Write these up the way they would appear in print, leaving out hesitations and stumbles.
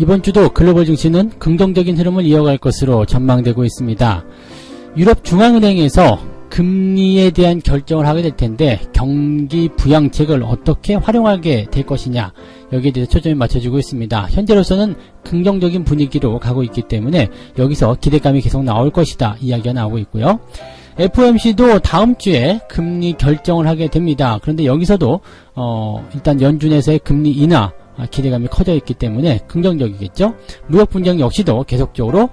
이번 주도 글로벌 증시는 긍정적인 흐름을 이어갈 것으로 전망되고 있습니다. 유럽 중앙은행에서 금리에 대한 결정을 하게 될 텐데 경기 부양책을 어떻게 활용하게 될 것이냐, 여기에 대해서 초점이 맞춰지고 있습니다. 현재로서는 긍정적인 분위기로 가고 있기 때문에 여기서 기대감이 계속 나올 것이다 이야기가 나오고 있고요. FOMC도 다음 주에 금리 결정을 하게 됩니다. 그런데 여기서도 일단 연준에서의 금리 인하 기대감이 커져 있기 때문에 긍정적이겠죠. 무역 분쟁 역시도 계속적으로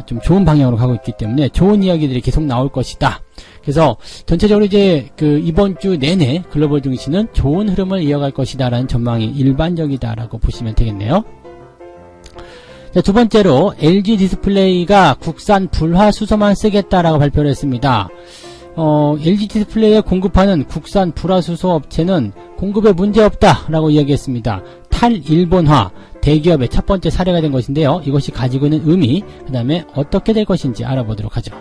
좀 좋은 방향으로 가고 있기 때문에 좋은 이야기들이 계속 나올 것이다. 그래서 전체적으로 이제 이번 주 내내 글로벌 증시는 좋은 흐름을 이어갈 것이다라는 전망이 일반적이다라고 보시면 되겠네요. 자, 두 번째로 LG 디스플레이가 국산 불화수소만 쓰겠다라고 발표를 했습니다. LG 디스플레이에 공급하는 국산 불화수소 업체는 공급에 문제없다라고 이야기했습니다. 탈일본화 대기업의 첫 번째 사례가 된 것인데요. 이것이 가지고 있는 의미, 그 다음에 어떻게 될 것인지 알아보도록 하죠.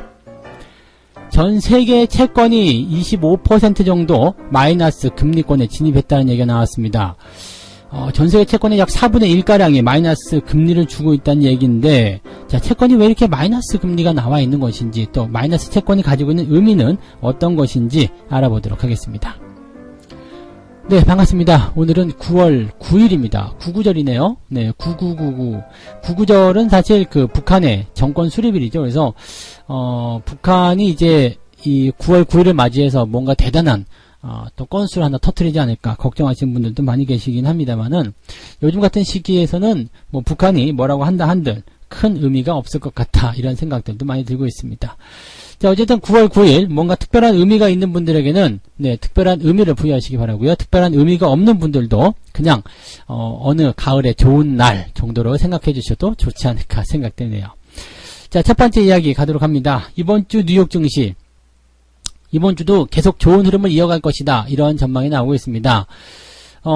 전 세계 채권이 25% 정도 마이너스 금리권에 진입했다는 얘기가 나왔습니다. 전 세계 채권의 약 4분의 1가량이 마이너스 금리를 주고 있다는 얘기인데, 자, 채권이 왜 이렇게 마이너스 금리가 나와 있는 것인지, 또 마이너스 채권이 가지고 있는 의미는 어떤 것인지 알아보도록 하겠습니다. 네, 반갑습니다. 오늘은 9월 9일입니다. 구구절이네요. 네, 9999. 구구절은 사실 북한의 정권 수립일이죠. 그래서, 북한이 이제 이 9월 9일을 맞이해서 뭔가 대단한 또 건수를 하나 터뜨리지 않을까 걱정하시는 분들도 많이 계시긴 합니다만은, 요즘 같은 시기에서는 뭐 북한이 뭐라고 한다 한들 큰 의미가 없을 것 같아, 이런 생각들도 많이 들고 있습니다. 자, 어쨌든 9월 9일 뭔가 특별한 의미가 있는 분들에게는 네, 특별한 의미를 부여하시기 바라고요. 특별한 의미가 없는 분들도 그냥 어느 가을의 좋은 날 정도로 생각해 주셔도 좋지 않을까 생각되네요. 자, 첫 번째 이야기 가도록 합니다. 이번 주 뉴욕 증시, 이번 주도 계속 좋은 흐름을 이어갈 것이다, 이러한 전망이 나오고 있습니다.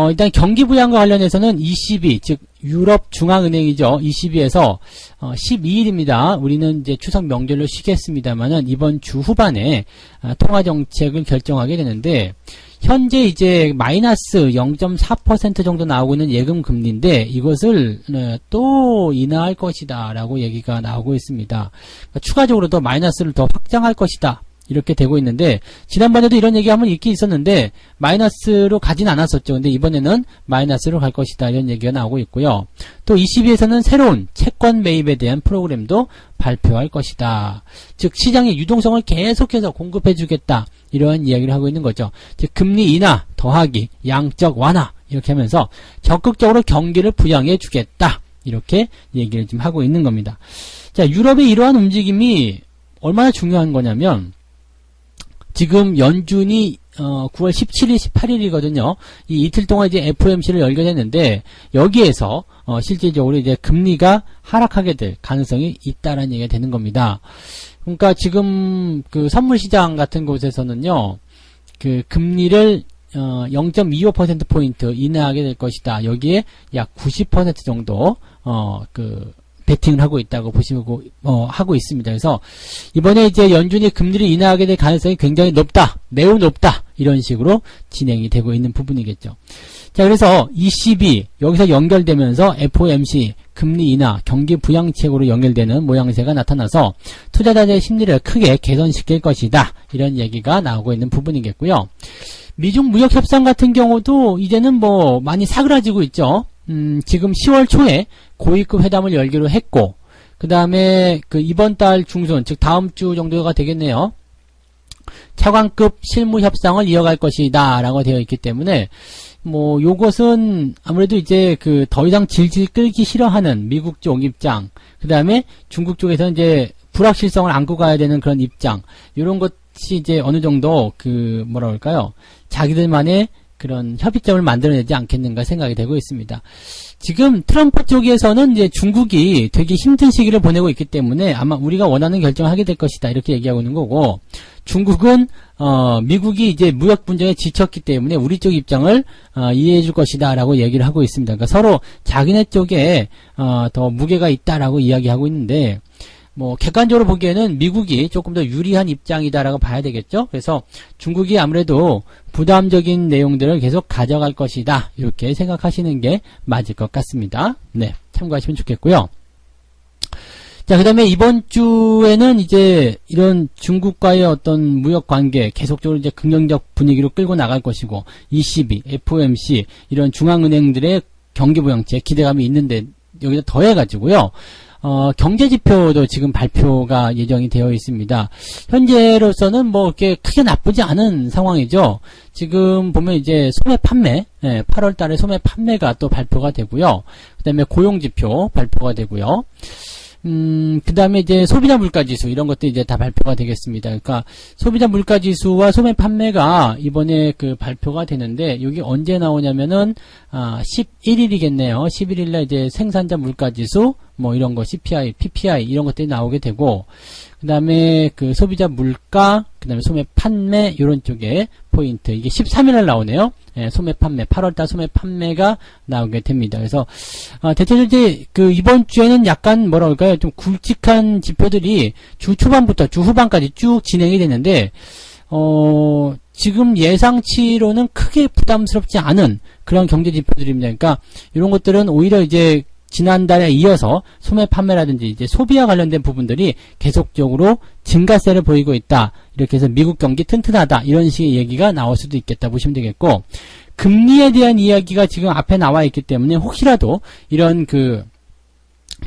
일단 경기 부양과 관련해서는 ECB, 즉 유럽 중앙은행이죠. ECB에서 12일입니다. 우리는 이제 추석 명절로 쉬겠습니다만은 이번 주 후반에 통화 정책을 결정하게 되는데, 현재 이제 마이너스 0.4% 정도 나오고 있는 예금 금리인데 이것을 또 인하할 것이다라고 얘기가 나오고 있습니다. 그러니까 추가적으로 더 마이너스를 더 확장할 것이다, 이렇게 되고 있는데, 지난번에도 이런 얘기 한번 있긴 있었는데 마이너스로 가진 않았었죠. 근데 이번에는 마이너스로 갈 것이다, 이런 얘기가 나오고 있고요. 또 ECB에서는 새로운 채권 매입에 대한 프로그램도 발표할 것이다. 즉 시장의 유동성을 계속해서 공급해 주겠다, 이러한 이야기를 하고 있는 거죠. 즉 금리 인하 더하기 양적 완화, 이렇게 하면서 적극적으로 경기를 부양해 주겠다, 이렇게 얘기를 지금 하고 있는 겁니다. 자, 유럽의 이러한 움직임이 얼마나 중요한 거냐면, 지금 연준이 9월 17일, 18일이거든요. 이 이틀 동안 이제 FOMC를 열게 됐는데, 여기에서 실질적으로 이제 금리가 하락하게 될 가능성이 있다라는 얘기가 되는 겁니다. 그러니까 지금 선물 시장 같은 곳에서는요, 금리를 0.25% 포인트 인하하게 될 것이다. 여기에 약 90% 정도 베팅을 하고 있다고 보시고 하고 있습니다. 그래서 이번에 이제 연준이 금리를 인하하게 될 가능성이 굉장히 높다, 매우 높다, 이런 식으로 진행이 되고 있는 부분이겠죠. 자, 그래서 ECB 여기서 연결되면서 FOMC 금리 인하 경기 부양책으로 연결되는 모양새가 나타나서 투자자들의 심리를 크게 개선시킬 것이다, 이런 얘기가 나오고 있는 부분이겠고요. 미중 무역 협상 같은 경우도 이제는 뭐 많이 사그라지고 있죠. 지금 10월 초에 고위급 회담을 열기로 했고, 그 다음에 이번 달 중순, 즉 다음 주 정도가 되겠네요. 차관급 실무 협상을 이어갈 것이다 라고 되어 있기 때문에, 뭐 요것은 아무래도 이제 더 이상 질질 끌기 싫어하는 미국 쪽 입장, 그 다음에 중국 쪽에서는 이제 불확실성을 안고 가야 되는 그런 입장, 요런 것이 이제 어느 정도 뭐라 그럴까요, 자기들만의 그런 협의점을 만들어내지 않겠는가 생각이 되고 있습니다. 지금 트럼프 쪽에서는 이제 중국이 되게 힘든 시기를 보내고 있기 때문에 아마 우리가 원하는 결정을 하게 될 것이다, 이렇게 얘기하고 있는 거고, 중국은 미국이 이제 무역 분쟁에 지쳤기 때문에 우리 쪽 입장을 이해해 줄 것이다 라고 얘기를 하고 있습니다. 그러니까 서로 자기네 쪽에 더 무게가 있다라고 이야기하고 있는데, 뭐 객관적으로 보기에는 미국이 조금 더 유리한 입장이다라고 봐야 되겠죠. 그래서 중국이 아무래도 부담적인 내용들을 계속 가져갈 것이다, 이렇게 생각하시는 게 맞을 것 같습니다. 네. 참고하시면 좋겠고요. 자, 그 다음에 이번 주에는 이제 이런 중국과의 어떤 무역 관계 계속적으로 이제 긍정적 분위기로 끌고 나갈 것이고, ECB, FOMC, 이런 중앙은행들의 경기부양책 기대감이 있는데, 여기다 더해가지고요, 경제지표도 지금 발표가 예정이 되어 있습니다. 현재로서는 뭐, 이렇게 크게 나쁘지 않은 상황이죠. 지금 보면 이제 소매 판매, 8월 달에 소매 판매가 또 발표가 되고요. 그 다음에 고용지표 발표가 되고요. 그 다음에 이제 소비자 물가지수, 이런 것도 이제 다 발표가 되겠습니다. 그러니까 소비자 물가지수와 소매 판매가 이번에 그 발표가 되는데, 여기 언제 나오냐면은, 11일이겠네요. 11일날 이제 생산자 물가지수, 뭐 이런 거, CPI, PPI, 이런 것들이 나오게 되고, 그 다음에 그 소비자 물가, 그 다음에 소매 판매, 요런 쪽에 포인트. 이게 13일날 나오네요. 예, 소매 판매, 8월달 소매 판매가 나오게 됩니다. 그래서, 대체적으로 이제 그 이번 주에는 약간 뭐라 그럴까요? 좀 굵직한 지표들이 주 초반부터 주 후반까지 쭉 진행이 되는데, 지금 예상치로는 크게 부담스럽지 않은 그런 경제 지표들입니다. 그러니까 이런 것들은 오히려 이제 지난달에 이어서 소매 판매라든지 이제 소비와 관련된 부분들이 계속적으로 증가세를 보이고 있다. 이렇게 해서 미국 경기 튼튼하다. 이런 식의 얘기가 나올 수도 있겠다 보시면 되겠고, 금리에 대한 이야기가 지금 앞에 나와 있기 때문에 혹시라도 이런 그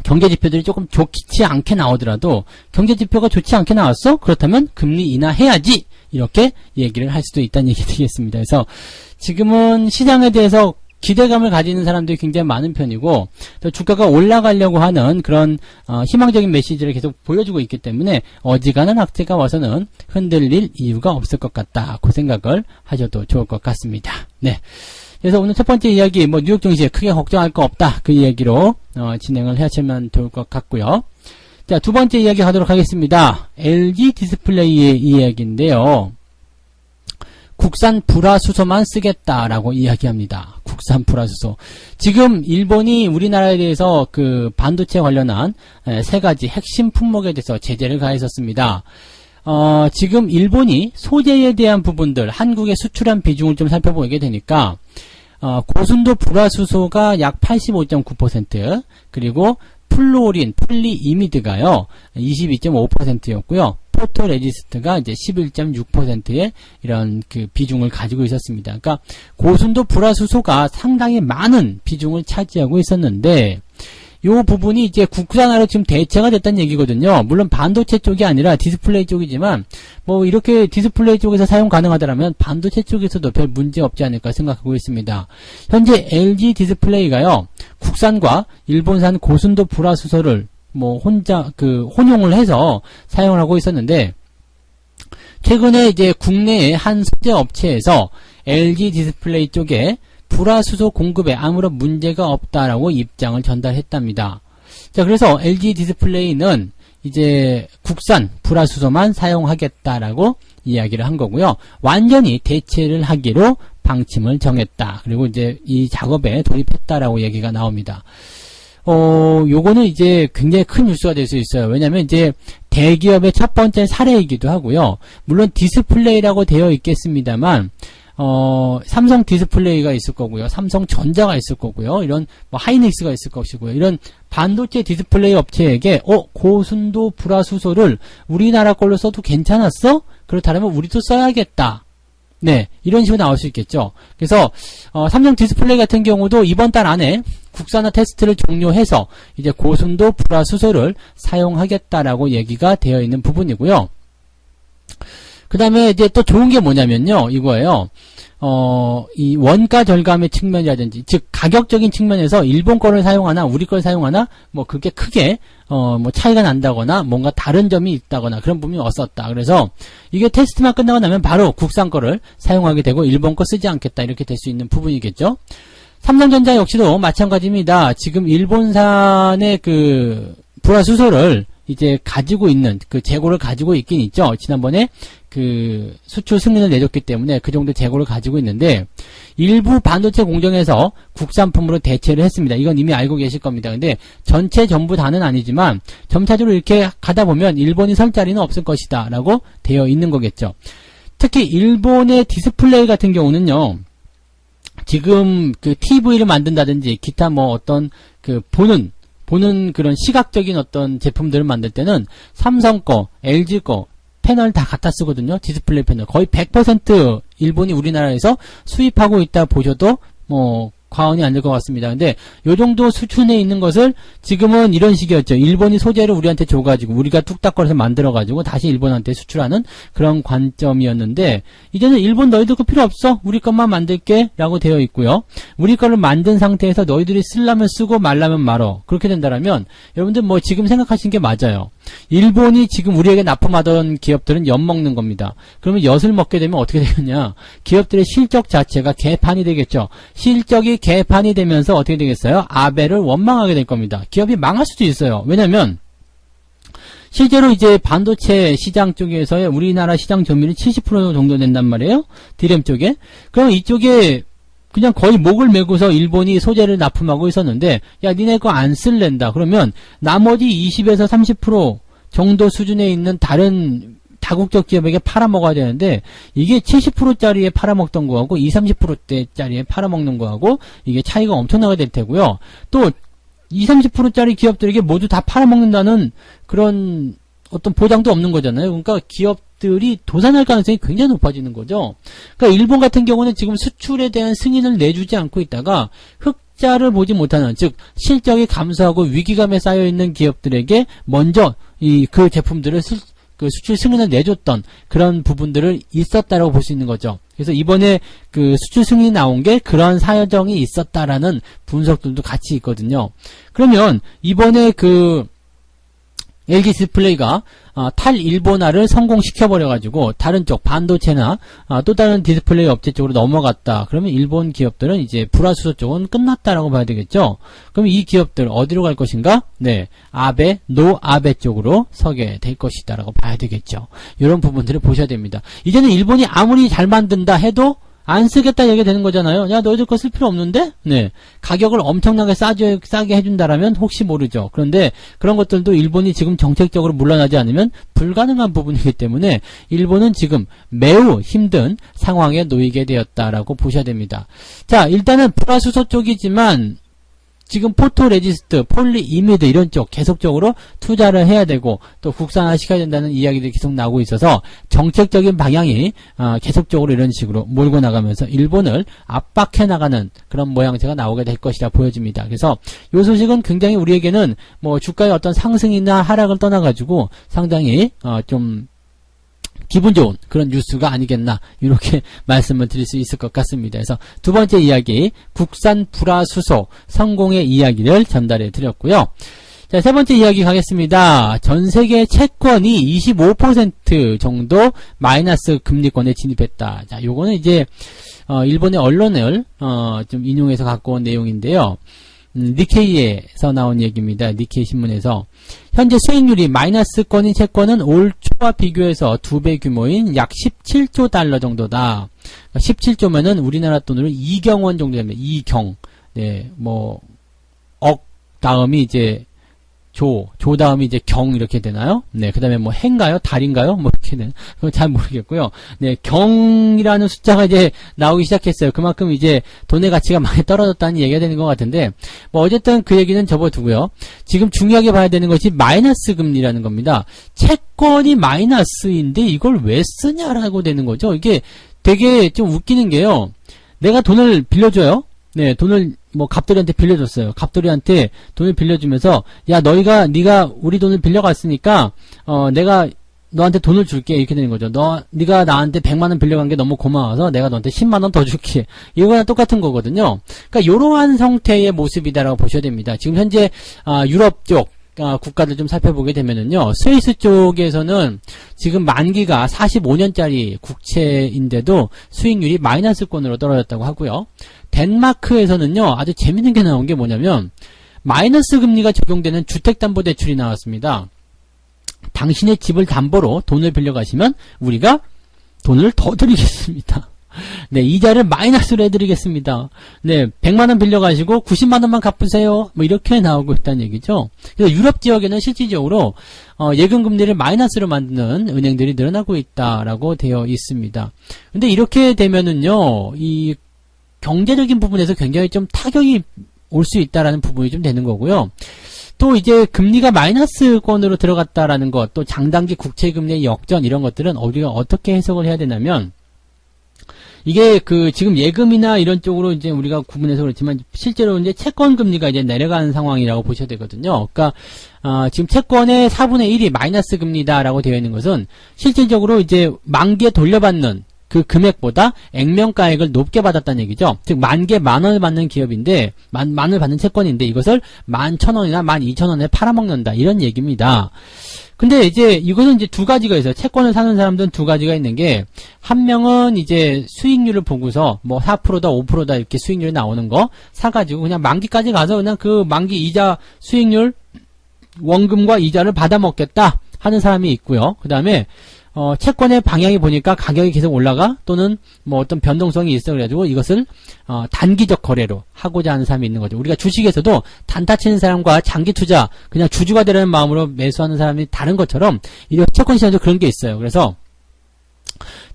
경제 지표들이 조금 좋지 않게 나오더라도, 경제 지표가 좋지 않게 나왔어? 그렇다면 금리 인하해야지. 이렇게 얘기를 할 수도 있다는 얘기 드리겠습니다. 그래서 지금은 시장에 대해서 기대감을 가지는 사람들이 굉장히 많은 편이고, 또 주가가 올라가려고 하는 그런 희망적인 메시지를 계속 보여주고 있기 때문에 어지간한 악재가 와서는 흔들릴 이유가 없을 것 같다. 그 생각을 하셔도 좋을 것 같습니다. 네. 그래서 오늘 첫 번째 이야기, 뭐 뉴욕 증시에 크게 걱정할 거 없다. 그 이야기로 진행을 하시면 좋을 것 같고요. 자, 두 번째 이야기 하도록 하겠습니다. LG 디스플레이의 이야기인데요. 국산 불화수소만 쓰겠다라고 이야기합니다. 국산 불화수소. 지금 일본이 우리나라에 대해서 그 반도체 관련한 세 가지 핵심 품목에 대해서 제재를 가했었습니다. 지금 일본이 소재에 대한 부분들, 한국에 수출한 비중을 좀 살펴보게 되니까, 고순도 불화수소가 약 85.9%, 그리고 플루오린, 폴리이미드가요, 22.5%였고요. 포토레지스트가 이제 11.6%의 이런 그 비중을 가지고 있었습니다. 그러니까 고순도 불화수소가 상당히 많은 비중을 차지하고 있었는데, 요 부분이 이제 국산화로 지금 대체가 됐다는 얘기거든요. 물론 반도체 쪽이 아니라 디스플레이 쪽이지만, 뭐 이렇게 디스플레이 쪽에서 사용 가능하다면 반도체 쪽에서도 별 문제 없지 않을까 생각하고 있습니다. 현재 LG 디스플레이가요, 국산과 일본산 고순도 불화수소를 뭐 혼용을 해서 사용을 하고 있었는데, 최근에 이제 국내의 한 소재 업체에서 LG 디스플레이 쪽에 불화수소 공급에 아무런 문제가 없다라고 입장을 전달했답니다. 자, 그래서 LG 디스플레이는 이제 국산 불화수소만 사용하겠다라고 이야기를 한 거고요. 완전히 대체를 하기로 방침을 정했다. 그리고 이제 이 작업에 돌입했다라고 얘기가 나옵니다. 요거는 이제 굉장히 큰 뉴스가 될 수 있어요. 왜냐면 이제 대기업의 첫 번째 사례이기도 하고요. 물론 디스플레이라고 되어 있겠습니다만, 삼성 디스플레이가 있을 거고요. 삼성전자가 있을 거고요. 이런, 뭐, 하이닉스가 있을 것이고요. 이런 반도체 디스플레이 업체에게, 고순도 불화수소를 우리나라 걸로 써도 괜찮았어? 그렇다면 우리도 써야겠다. 네. 이런 식으로 나올 수 있겠죠. 그래서, 삼성 디스플레이 같은 경우도 이번 달 안에 국산화 테스트를 종료해서 이제 고순도 불화수소를 사용하겠다라고 얘기가 되어 있는 부분이고요. 그 다음에 이제 또 좋은 게 뭐냐면요, 이거예요. 이 원가 절감의 측면이라든지, 즉, 가격적인 측면에서 일본 거를 사용하나, 우리 걸 사용하나, 뭐, 그게 크게, 뭐, 차이가 난다거나, 뭔가 다른 점이 있다거나, 그런 부분이 없었다. 그래서, 이게 테스트만 끝나고 나면 바로 국산 거를 사용하게 되고, 일본 거 쓰지 않겠다. 이렇게 될 수 있는 부분이겠죠. 삼성전자 역시도 마찬가지입니다. 지금 일본산의 그, 불화수소를 이제 가지고 있는, 그 재고를 가지고 있긴 있죠. 지난번에 그 수출 승인을 내줬기 때문에 그 정도 재고를 가지고 있는데, 일부 반도체 공정에서 국산품으로 대체를 했습니다. 이건 이미 알고 계실 겁니다. 근데 전체 전부 다는 아니지만 점차적으로 이렇게 가다 보면 일본이 설 자리는 없을 것이다 라고 되어 있는 거겠죠. 특히 일본의 디스플레이 같은 경우는요, 지금 그 TV를 만든다든지 기타 뭐 어떤 그 보는 보는 그런 시각적인 어떤 제품들을 만들 때는 삼성 거, LG 거, 패널 다 갖다 쓰거든요. 디스플레이 패널. 거의 100% 일본이 우리나라에서 수입하고 있다 보셔도 뭐 과언이 아닐 것 같습니다. 근데 요 정도 수준에 있는 것을 지금은 이런 식이었죠. 일본이 소재를 우리한테 줘가지고 우리가 뚝딱거려서 만들어가지고 다시 일본한테 수출하는 그런 관점이었는데 이제는 일본 너희들 거 필요 없어. 우리 것만 만들게 라고 되어 있고요. 우리 거를 만든 상태에서 너희들이 쓰려면 쓰고 말라면 말어. 그렇게 된다라면 여러분들 뭐 지금 생각하신 게 맞아요. 일본이 지금 우리에게 납품하던 기업들은 엿 먹는 겁니다. 그러면 엿을 먹게 되면 어떻게 되겠냐. 기업들의 실적 자체가 개판이 되겠죠. 실적이 개판이 되면서 어떻게 되겠어요? 아베를 원망하게 될 겁니다. 기업이 망할 수도 있어요. 왜냐면 실제로 이제 반도체 시장 쪽에서의 우리나라 시장 점유율이 70% 정도 된단 말이에요. 디램 쪽에. 그럼 이쪽에 그냥 거의 목을 메고서 일본이 소재를 납품하고 있었는데 야 니네 거 안 쓸랜다. 그러면 나머지 20에서 30% 정도 수준에 있는 다른 다국적 기업에게 팔아먹어야 되는데 이게 70%짜리에 팔아먹던 거하고 20, 30%대짜리에 팔아먹는 거하고 이게 차이가 엄청나게 될 테고요. 또 20, 30%짜리 기업들에게 모두 다 팔아먹는다는 그런 어떤 보장도 없는 거잖아요. 그러니까 기업들이 도산할 가능성이 굉장히 높아지는 거죠. 그러니까 일본 같은 경우는 지금 수출에 대한 승인을 내주지 않고 있다가 흑자를 보지 못하는, 즉 실적이 감소하고 위기감에 쌓여있는 기업들에게 먼저 그 제품들을 그 수출 승인을 내줬던 그런 부분들을 있었다라고 볼 수 있는 거죠. 그래서 이번에 그 수출 승인이 나온 게 그런 사정이 있었다라는 분석들도 같이 있거든요. 그러면 이번에 그 LG 디스플레이가 탈일본화를 성공시켜버려가지고 다른 쪽 반도체나 또 다른 디스플레이 업체 쪽으로 넘어갔다. 그러면 일본 기업들은 이제 불화수소 쪽은 끝났다라고 봐야 되겠죠. 그럼 이 기업들 어디로 갈 것인가? 네, 아베, 노 아베 쪽으로 서게 될 것이다라고 봐야 되겠죠. 이런 부분들을 보셔야 됩니다. 이제는 일본이 아무리 잘 만든다 해도 안 쓰겠다 얘기가 되는 거잖아요. 야, 너희들 거 쓸 필요 없는데? 네. 가격을 엄청나게 싸게 해준다라면 혹시 모르죠. 그런데 그런 것들도 일본이 지금 정책적으로 물러나지 않으면 불가능한 부분이기 때문에 일본은 지금 매우 힘든 상황에 놓이게 되었다라고 보셔야 됩니다. 자, 일단은 불화수소 쪽이지만 지금 포토레지스트, 폴리이미드 이런 쪽 계속적으로 투자를 해야 되고 또 국산화 시켜야 된다는 이야기들이 계속 나오고 있어서 정책적인 방향이 계속적으로 이런 식으로 몰고 나가면서 일본을 압박해 나가는 그런 모양새가 나오게 될 것이라 보여집니다. 그래서 이 소식은 굉장히 우리에게는 뭐 주가의 어떤 상승이나 하락을 떠나가지고 상당히 좀 기분 좋은 그런 뉴스가 아니겠나 이렇게 말씀을 드릴 수 있을 것 같습니다. 그래서 두 번째 이야기 국산 불화수소 성공의 이야기를 전달해 드렸고요. 자, 세 번째 이야기 가겠습니다. 전 세계 채권이 25% 정도 마이너스 금리권에 진입했다. 자, 요거는 이제 일본의 언론을 좀 인용해서 갖고 온 내용인데요. 니케이에서 나온 얘기입니다. 니케이 신문에서 현재 수익률이 마이너스권인 채권은 올 초와 비교해서 2배 규모인 약 17조 달러 정도다. 17조면은 우리나라 돈으로 2경 원 정도 됩니다. 2경. 네, 뭐 억 다음이 이제 조 다음이 이제 경 이렇게 되나요? 네, 그 다음에 뭐 해인가요? 달인가요? 뭐 이렇게 되는, 그건 잘 모르겠고요. 네, 경이라는 숫자가 이제 나오기 시작했어요. 그만큼 이제 돈의 가치가 많이 떨어졌다는 얘기가 되는 것 같은데, 뭐 어쨌든 그 얘기는 접어두고요. 지금 중요하게 봐야 되는 것이 마이너스 금리라는 겁니다. 채권이 마이너스인데 이걸 왜 쓰냐라고 되는 거죠. 이게 되게 좀 웃기는 게요. 내가 돈을 빌려줘요. 네, 돈을 뭐 갑돌이한테 빌려줬어요. 갑돌이한테 돈을 빌려주면서 야 네가 우리 돈을 빌려갔으니까 내가 너한테 돈을 줄게 이렇게 되는 거죠. 네가 나한테 100만 원 빌려간 게 너무 고마워서 내가 너한테 10만 원 더 줄게. 이거랑 똑같은 거거든요. 그러니까 이러한 형태의 모습이다라고 보셔야 됩니다. 지금 현재 유럽 쪽 국가들 좀 살펴보게 되면은요, 스위스 쪽에서는 지금 만기가 45년짜리 국채인데도 수익률이 마이너스권으로 떨어졌다고 하고요. 덴마크에서는요, 아주 재밌는 게 나온 게 뭐냐면, 마이너스 금리가 적용되는 주택담보대출이 나왔습니다. 당신의 집을 담보로 돈을 빌려가시면 우리가 돈을 더 드리겠습니다. 네, 이자를 마이너스로 해드리겠습니다. 네, 100만원 빌려가시고 90만원만 갚으세요. 뭐 이렇게 나오고 있다는 얘기죠. 그래서 유럽 지역에는 실질적으로 예금금리를 마이너스로 만드는 은행들이 늘어나고 있다라고 되어 있습니다. 근데 이렇게 되면은요, 이 경제적인 부분에서 굉장히 좀 타격이 올 수 있다라는 부분이 좀 되는 거고요. 또 이제 금리가 마이너스권으로 들어갔다라는 것, 또 장단기 국채금리의 역전 이런 것들은 우리가 어떻게 해석을 해야 되냐면 이게 지금 예금이나 이런 쪽으로 이제 우리가 구분해서 그렇지만 실제로 이제 채권 금리가 이제 내려가는 상황이라고 보셔야 되거든요. 그러니까 지금 채권의 4분의 1이 마이너스 금리다라고 되어 있는 것은 실질적으로 이제 만기에 돌려받는 그 금액보다 액면가액을 높게 받았다는 얘기죠. 즉 만기에 10,000원을 받는 기업인데 만을 받는 채권인데 이것을 11,000원이나 12,000원에 팔아먹는다 이런 얘기입니다. 근데 이제 이것은 이제 두 가지가 있어요. 채권을 사는 사람들은 두 가지가 있는 게 한 명은 이제 수익률을 보고서 뭐 4%다 5%다 이렇게 수익률이 나오는 거 사가지고 그냥 만기까지 가서 그냥 그 만기 이자 수익률 원금과 이자를 받아먹겠다 하는 사람이 있고요. 그 다음에 채권의 방향이 보니까 가격이 계속 올라가 또는 뭐 어떤 변동성이 있어 그래가지고 이것을 단기적 거래로 하고자 하는 사람이 있는 거죠. 우리가 주식에서도 단타 치는 사람과 장기 투자 그냥 주주가 되려는 마음으로 매수하는 사람이 다른 것처럼 이 채권 시장도 그런 게 있어요. 그래서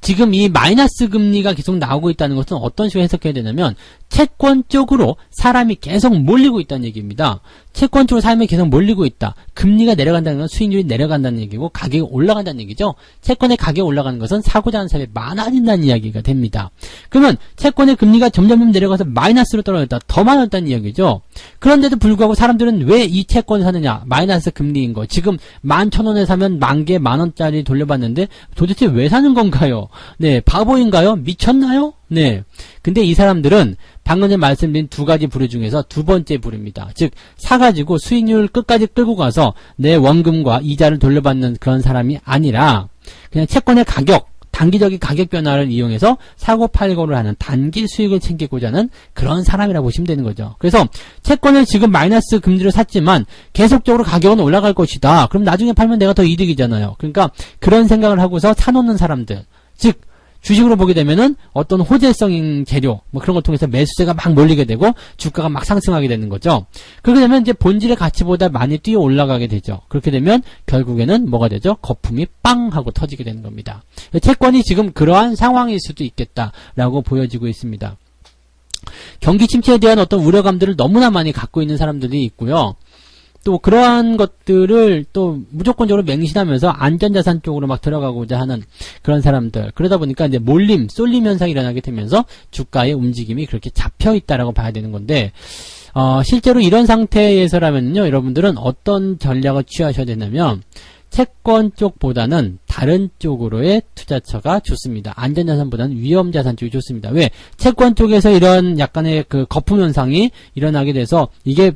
지금 이 마이너스 금리가 계속 나오고 있다는 것은 어떤 식으로 해석해야 되냐면 채권 쪽으로 사람이 계속 몰리고 있다는 얘기입니다. 채권 쪽으로 사람이 계속 몰리고 있다. 금리가 내려간다는 건 수익률이 내려간다는 얘기고 가격이 올라간다는 얘기죠. 채권의 가격이 올라가는 것은 사고자 하는 사람이 많아진다는 이야기가 됩니다. 그러면 채권의 금리가 점점 내려가서 마이너스로 떨어졌다. 더 많아졌다는 이야기죠. 그런데도 불구하고 사람들은 왜 이 채권을 사느냐. 마이너스 금리인 거. 지금 11,000원에 사면 만개에 10,000원짜리 돌려받는데 도대체 왜 사는 건가요? 네, 바보인가요? 미쳤나요? 네. 근데 이 사람들은 방금 전에 말씀드린 두 가지 부류 중에서 두 번째 부류입니다. 즉, 사가지고 수익률 끝까지 끌고 가서 내 원금과 이자를 돌려받는 그런 사람이 아니라 그냥 채권의 가격, 단기적인 가격 변화를 이용해서 사고 팔고를 하는 단기 수익을 챙기고자 하는 그런 사람이라고 보시면 되는 거죠. 그래서 채권을 지금 마이너스 금리로 샀지만 계속적으로 가격은 올라갈 것이다. 그럼 나중에 팔면 내가 더 이득이잖아요. 그러니까 그런 생각을 하고서 사놓는 사람들, 즉 주식으로 보게 되면은 어떤 호재성 재료 뭐 그런 걸 통해서 매수세가 막 몰리게 되고 주가가 막 상승하게 되는 거죠. 그렇게 되면 이제 본질의 가치보다 많이 뛰어 올라가게 되죠. 그렇게 되면 결국에는 뭐가 되죠? 거품이 빵 하고 터지게 되는 겁니다. 채권이 지금 그러한 상황일 수도 있겠다라고 보여지고 있습니다. 경기 침체에 대한 어떤 우려감들을 너무나 많이 갖고 있는 사람들이 있고요. 또 그러한 것들을 또 무조건적으로 맹신하면서 안전자산 쪽으로 막 들어가고자 하는 그런 사람들. 그러다 보니까 이제 쏠림 현상이 일어나게 되면서 주가의 움직임이 그렇게 잡혀 있다라고 봐야 되는 건데, 실제로 이런 상태에서라면요, 여러분들은 어떤 전략을 취하셔야 되냐면, 채권 쪽보다는 다른 쪽으로의 투자처가 좋습니다. 안전자산보다는 위험자산 쪽이 좋습니다. 왜? 채권 쪽에서 이런 약간의 그 거품 현상이 일어나게 돼서 이게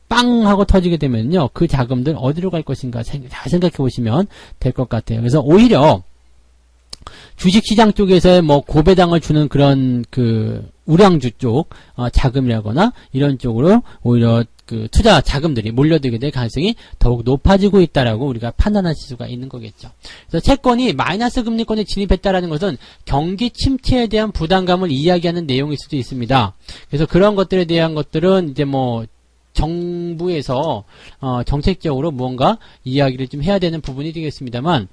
빵 하고 터지게 되면요, 그 자금들 어디로 갈 것인가 잘 생각해 보시면 될 것 같아요. 그래서 오히려 주식시장 쪽에서의 뭐 고배당을 주는 그런 그 우량주 쪽 자금이라거나 이런 쪽으로 오히려 그 투자 자금들이 몰려들게 될 가능성이 더욱 높아지고 있다라고 우리가 판단하실 수가 있는 거겠죠. 그래서 채권이 마이너스 금리권에 진입했다라는 것은 경기 침체에 대한 부담감을 이야기하는 내용일 수도 있습니다. 그래서 그런 것들에 대한 것들은 이제 뭐 정부에서 정책적으로 무언가 이야기를 좀 해야 되는 부분이 되겠습니다만,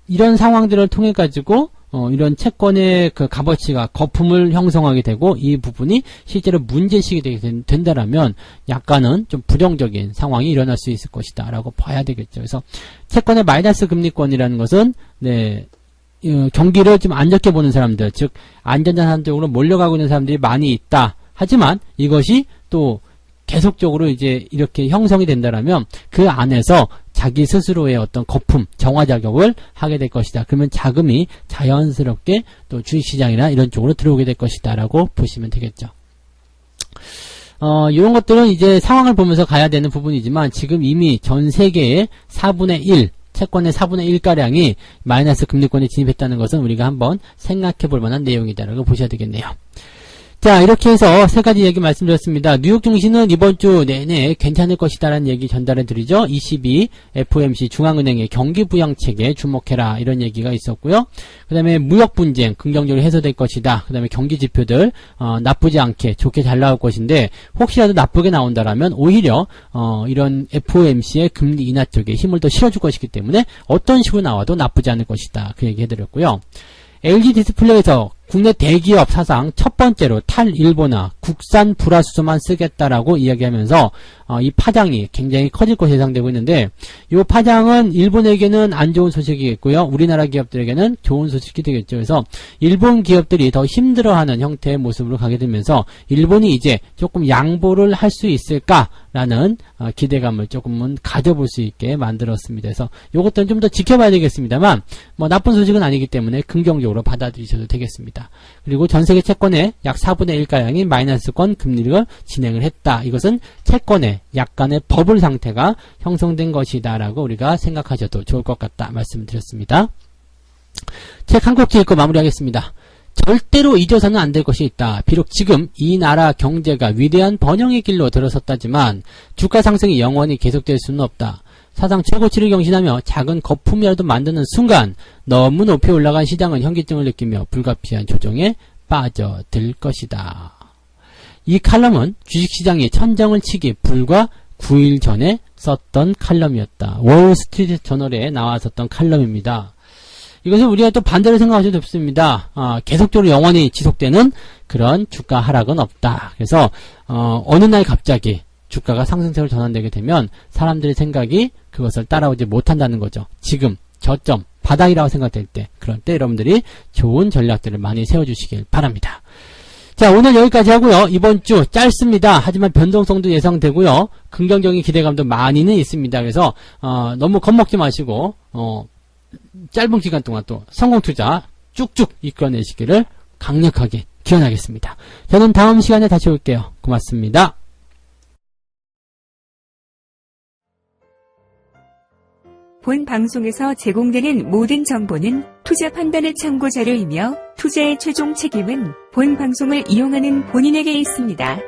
이런 상황들을 통해 가지고 이런 채권의 그 값어치가 거품을 형성하게 되고 이 부분이 실제로 문제식이 되게 된다라면 약간은 좀 부정적인 상황이 일어날 수 있을 것이다라고 봐야 되겠죠. 그래서 채권의 마이너스 금리권이라는 것은 경기를 좀 안 좋게 보는 사람들, 즉 안전자산 쪽으로 몰려가고 있는 사람들이 많이 있다. 하지만 이것이 또 계속적으로 이제 이렇게 형성이 된다라면 그 안에서 자기 스스로의 어떤 거품, 정화작용을 하게 될 것이다. 그러면 자금이 자연스럽게 또 주식시장이나 이런 쪽으로 들어오게 될 것이다 라고 보시면 되겠죠. 이런 것들은 이제 상황을 보면서 가야 되는 부분이지만 지금 이미 전 세계의 4분의 1, 채권의 4분의 1가량이 마이너스 금리권에 진입했다는 것은 우리가 한번 생각해 볼 만한 내용이다라고 보셔야 되겠네요. 자, 이렇게 해서 세 가지 얘기 말씀드렸습니다. 뉴욕 증시는 이번 주 내내 괜찮을 것이다라는 얘기 전달해 드리죠. 22 FOMC 중앙은행의 경기 부양책에 주목해라 이런 얘기가 있었고요. 그 다음에 무역 분쟁 긍정적으로 해소될 것이다. 그 다음에 경기 지표들 나쁘지 않게 좋게 잘 나올 것인데 혹시라도 나쁘게 나온다라면 오히려 이런 FOMC의 금리 인하 쪽에 힘을 더 실어줄 것이기 때문에 어떤 식으로 나와도 나쁘지 않을 것이다. 그 얘기 해드렸고요. LG 디스플레이에서 국내 대기업 사상 첫 번째로 탈일본화, 국산 불화수소만 쓰겠다라고 이야기하면서 이 파장이 굉장히 커질 것으로 예상되고 있는데, 이 파장은 일본에게는 안 좋은 소식이겠고요. 우리나라 기업들에게는 좋은 소식이 되겠죠. 그래서 일본 기업들이 더 힘들어하는 형태의 모습으로 가게 되면서 일본이 이제 조금 양보를 할 수 있을까라는 기대감을 조금은 가져볼 수 있게 만들었습니다. 그래서 이것들은 좀 더 지켜봐야 되겠습니다만, 뭐 나쁜 소식은 아니기 때문에 긍정적으로 받아들이셔도 되겠습니다. 그리고 전세계 채권의 약 4분의 1가량이 마이너스권 금리를 진행을 했다. 이것은 채권의 약간의 버블 상태가 형성된 것이다 라고 우리가 생각하셔도 좋을 것 같다 말씀드렸습니다. 책 한 곡 읽고 마무리하겠습니다. 절대로 잊어서는 안 될 것이 있다. 비록 지금 이 나라 경제가 위대한 번영의 길로 들어섰다지만 주가 상승이 영원히 계속될 수는 없다. 사상 최고치를 경신하며 작은 거품이라도 만드는 순간 너무 높이 올라간 시장은 현기증을 느끼며 불가피한 조정에 빠져들 것이다. 이 칼럼은 주식시장이 천정을 치기 불과 9일 전에 썼던 칼럼이었다. 월스트리트 저널에 나왔었던 칼럼입니다. 이것을 우리가 또 반대로 생각하셔도 좋습니다. 계속적으로 영원히 지속되는 그런 주가 하락은 없다. 그래서 어느 날 갑자기 주가가 상승세로 전환되게 되면 사람들의 생각이 그것을 따라오지 못한다는 거죠. 지금 저점 바닥이라고 생각될 때, 그럴 때 여러분들이 좋은 전략들을 많이 세워주시길 바랍니다. 자, 오늘 여기까지 하고요. 이번 주 짧습니다. 하지만 변동성도 예상되고요. 긍정적인 기대감도 많이는 있습니다. 그래서 너무 겁먹지 마시고 짧은 기간 동안 또 성공 투자 쭉쭉 이끌어내시기를 강력하게 기원하겠습니다. 저는 다음 시간에 다시 올게요. 고맙습니다. 본 방송에서 제공되는 모든 정보는 투자 판단의 참고 자료이며 투자의 최종 책임은 본 방송을 이용하는 본인에게 있습니다.